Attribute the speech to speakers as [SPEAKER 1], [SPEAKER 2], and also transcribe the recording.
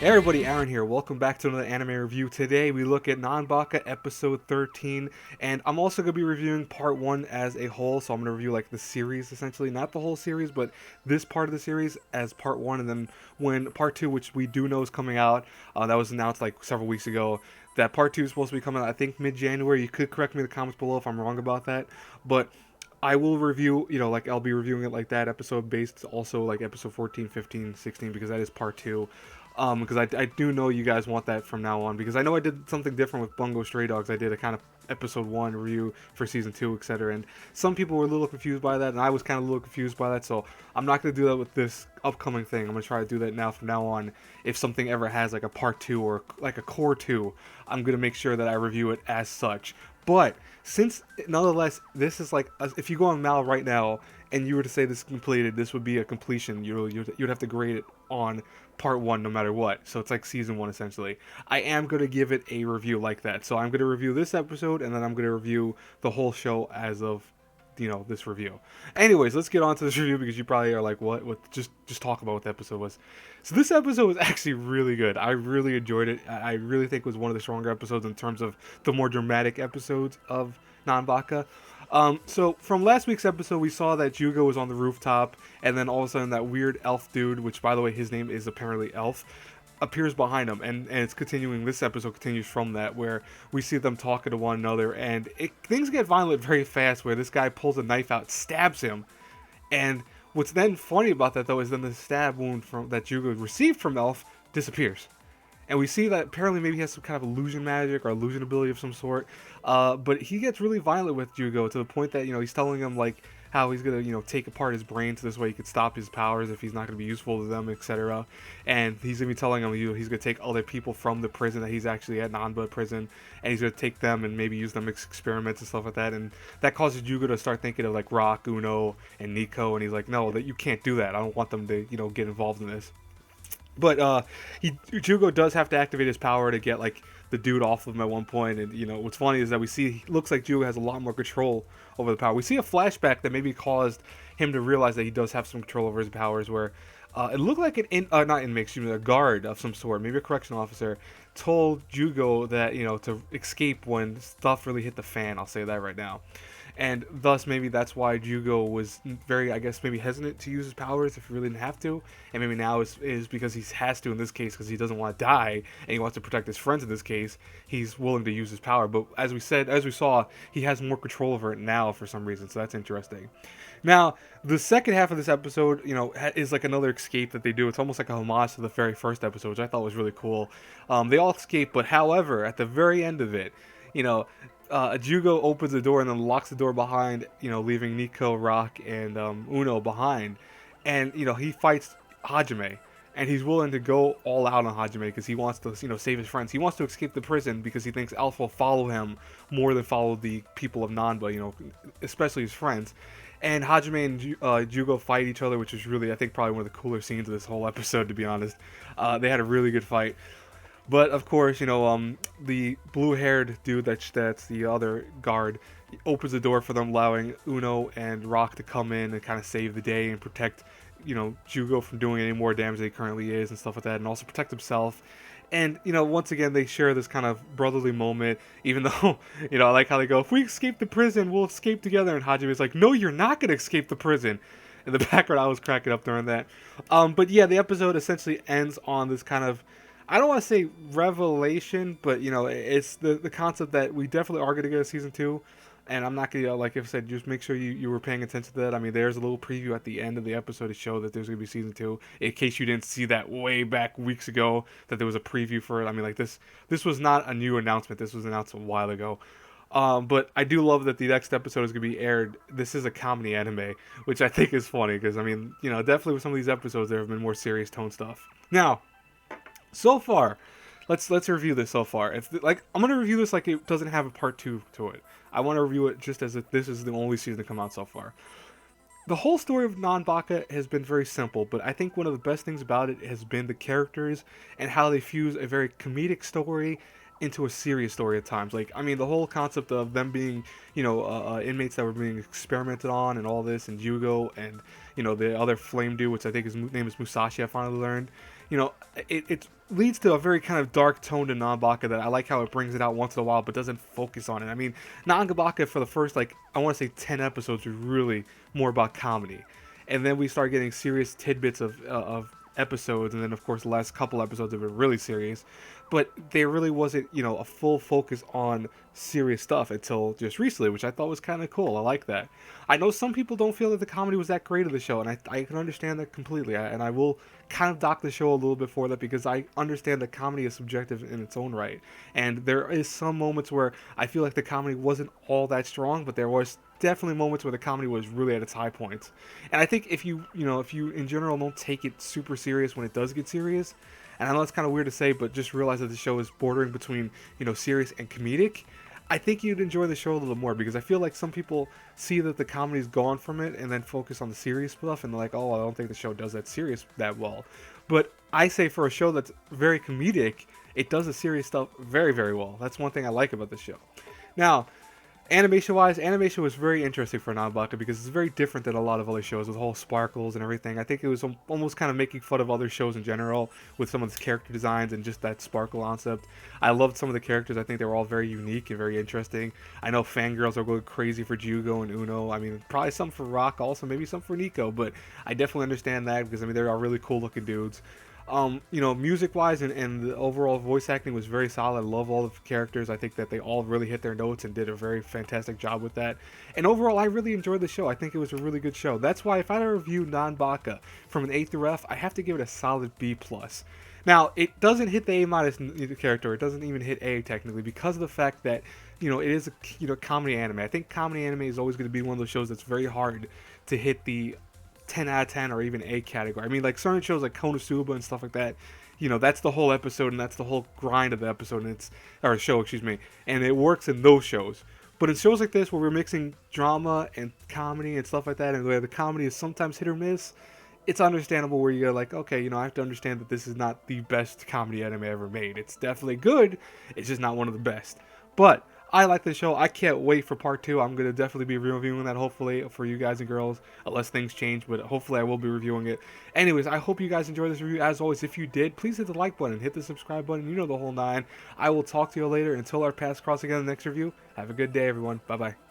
[SPEAKER 1] Hey everybody, Aaron here. Welcome back to another anime review. Today we look at Nanbaka episode 13, and I'm also going to be reviewing part 1 as a whole, so I'm going to review like the series essentially, not the whole series, but this part of the series as part 1, and then when part 2, which we do know is coming out, that was announced like several weeks ago, that part 2 is supposed to be coming out, I think mid-January. You could correct me in the comments below if I'm wrong about that, but I will review, like I'll be reviewing it like that episode based also like episode 14, 15, 16 because that is part 2. Because I do know you guys want that from now on, because I know I did something different with Bungo Stray Dogs. I did a kind of episode 1 review for season 2, etc. And some people were a little confused by that, and I was kind of a little confused by that, so I'm not going to do that with this upcoming thing. I'm going to try to do that now from now on. If something ever has like a part 2 or like a core 2, I'm going to make sure that I review it as such. But since, nonetheless, this is like, if you go on Mal right now and you were to say this is completed, this would be a completion. You'd have to grade it on part 1 no matter what. So it's like season 1 essentially. I am going to give it a review like that. So I'm going to review this episode, and then I'm going to review the whole show as of this review. Anyways, let's get on to this review, because you probably are like, what just talk about what the episode was. So this episode was actually really good. I really enjoyed it. I really think it was one of the stronger episodes in terms of the more dramatic episodes of Nanbaka. So from last week's episode, we saw that Jyugo was on the rooftop, and then all of a sudden that weird elf dude, which by the way his name is apparently Elf, appears behind him, and it's continuing. This episode continues from that, where we see them talking to one another, and things get violent very fast, where this guy pulls a knife out, stabs him, and what's then funny about that though is then the stab wound that Jyugo received from Elf disappears. And we see that apparently maybe he has some kind of illusion magic or illusion ability of some sort. But he gets really violent with Jyugo, to the point that, he's telling him like how he's going to, take apart his brain so this way he could stop his powers if he's not going to be useful to them, etc. And he's going to be telling him, he's going to take other people from the prison that he's actually at, Nanba prison, and he's going to take them and maybe use them as experiments and stuff like that. And that causes Jyugo to start thinking of like Rock, Uno, and Nico, and he's like, no, that you can't do that. I don't want them to, get involved in this. But Jyugo does have to activate his power to get like the dude off of him at one point, and what's funny is that we see it looks like Jyugo has a lot more control over the power. We see a flashback that maybe caused him to realize that he does have some control over his powers, where it looked like not inmate, excuse me, a guard of some sort, maybe a correctional officer, told Jyugo that to escape when stuff really hit the fan. I'll say that right now. And thus, maybe that's why Jyugo was very, I guess, maybe hesitant to use his powers if he really didn't have to. And maybe now is because he has to in this case, because he doesn't want to die and he wants to protect his friends in this case. He's willing to use his power. But as we saw, he has more control over it now for some reason. So that's interesting. Now, the second half of this episode, is like another escape that they do. It's almost like a homage to the very first episode, which I thought was really cool. They all escape, but however, at the very end of it, Jyugo opens the door and then locks the door behind, leaving Nico, Rock, and Uno behind. And, he fights Hajime. And he's willing to go all out on Hajime because he wants to, save his friends. He wants to escape the prison because he thinks Alpha will follow him more than follow the people of Nanba, especially his friends. And Hajime and Jyugo fight each other, which is really, I think, probably one of the cooler scenes of this whole episode, to be honest. They had a really good fight. But of course, the blue-haired dude that's the other guard opens the door for them, allowing Uno and Rock to come in and kind of save the day and protect, Jyugo from doing any more damage than he currently is and stuff like that, and also protect himself. And, once again, they share this kind of brotherly moment, even though, I like how they go, if we escape the prison, we'll escape together. And Hajime's like, no, you're not going to escape the prison. In the background, I was cracking up during that. But yeah, the episode essentially ends on this kind of, I don't want to say revelation, but it's the concept that we definitely are going to get a season 2, and I'm not going to, like I said, just make sure you were paying attention to that. I mean, there's a little preview at the end of the episode to show that there's going to be season 2, in case you didn't see that way back weeks ago, that there was a preview for it. I mean, like this was not a new announcement. This was announced a while ago. But I do love that the next episode is going to be aired. This is a comedy anime, which I think is funny, because I mean, definitely with some of these episodes, there have been more serious tone stuff. Now, so far, let's review this so far. I'm gonna review this like it doesn't have a part 2 to it. I want to review it just as if this is the only season to come out so far. The whole story of Nanbaka has been very simple, but I think one of the best things about it has been the characters and how they fuse a very comedic story into a serious story at times. Like, I mean, the whole concept of them being, inmates that were being experimented on and all this, and Jyugo and, the other flame dude, which I think his name is Musashi, I finally learned. you know, it leads to a very kind of dark tone to Nanbaka that I like how it brings it out once in a while but doesn't focus on it. I mean, Nanbaka for the first, like, I want to say 10 episodes was really more about comedy. And then we start getting serious tidbits of episodes, and then of course the last couple episodes have been really serious, but there really wasn't, you know, a full focus on serious stuff until just recently, which I thought was kind of cool. I like that. I know some people don't feel that the comedy was that great of the show, and I can understand that completely, and I will kind of dock the show a little bit for that, because I understand that comedy is subjective in its own right, and there is some moments where I feel like the comedy wasn't all that strong, but there was definitely moments where the comedy was really at its high points. And I think if you in general don't take it super serious when it does get serious, and I know it's kind of weird to say, but just realize that the show is bordering between, you know, serious and comedic, I think you'd enjoy the show a little more, because I feel like some people see that the comedy's gone from it and then focus on the serious stuff, and they're like, oh, I don't think the show does that serious that well. But I say for a show that's very comedic, it does the serious stuff very, very well. That's one thing I like about the show. Now, animation-wise, animation was very interesting for Nanbaka because it's very different than a lot of other shows with the whole sparkles and everything. I think it was almost kind of making fun of other shows in general with some of the character designs and just that sparkle concept. I loved some of the characters. I think they were all very unique and very interesting. I know fangirls are going crazy for Jyugo and Uno. I mean, probably some for Rock also, maybe some for Nico, but I definitely understand that because, I mean, they are really cool-looking dudes. You know, music-wise and the overall voice acting was very solid. I love all the characters. I think that they all really hit their notes and did a very fantastic job with that. And overall, I really enjoyed the show. I think it was a really good show. That's why if I had to review Nanbaka from an A through F, I have to give it a solid B+. Now, it doesn't hit the A- character. It doesn't even hit A technically because of the fact that, you know, it is a, you know, comedy anime. I think comedy anime is always going to be one of those shows that's very hard to hit the 10 out of 10 or even A category. I mean, like certain shows like Konosuba and stuff like that, you know, that's the whole episode and that's the whole grind of the episode, and it's, or show, excuse me, and it works in those shows. But in shows like this where we're mixing drama and comedy and stuff like that, and where the comedy is sometimes hit or miss, it's understandable where you're like, okay, you know, I have to understand that this is not the best comedy anime ever made. It's definitely good, it's just not one of the best. But I like the show. I can't wait for part 2. I'm going to definitely be reviewing that, hopefully, for you guys and girls, unless things change, but hopefully I will be reviewing it. Anyways, I hope you guys enjoyed this review. As always, if you did, please hit the like button, hit the subscribe button, you know the whole nine. I will talk to you later. Until our paths cross again in the next review, have a good day, everyone. Bye-bye.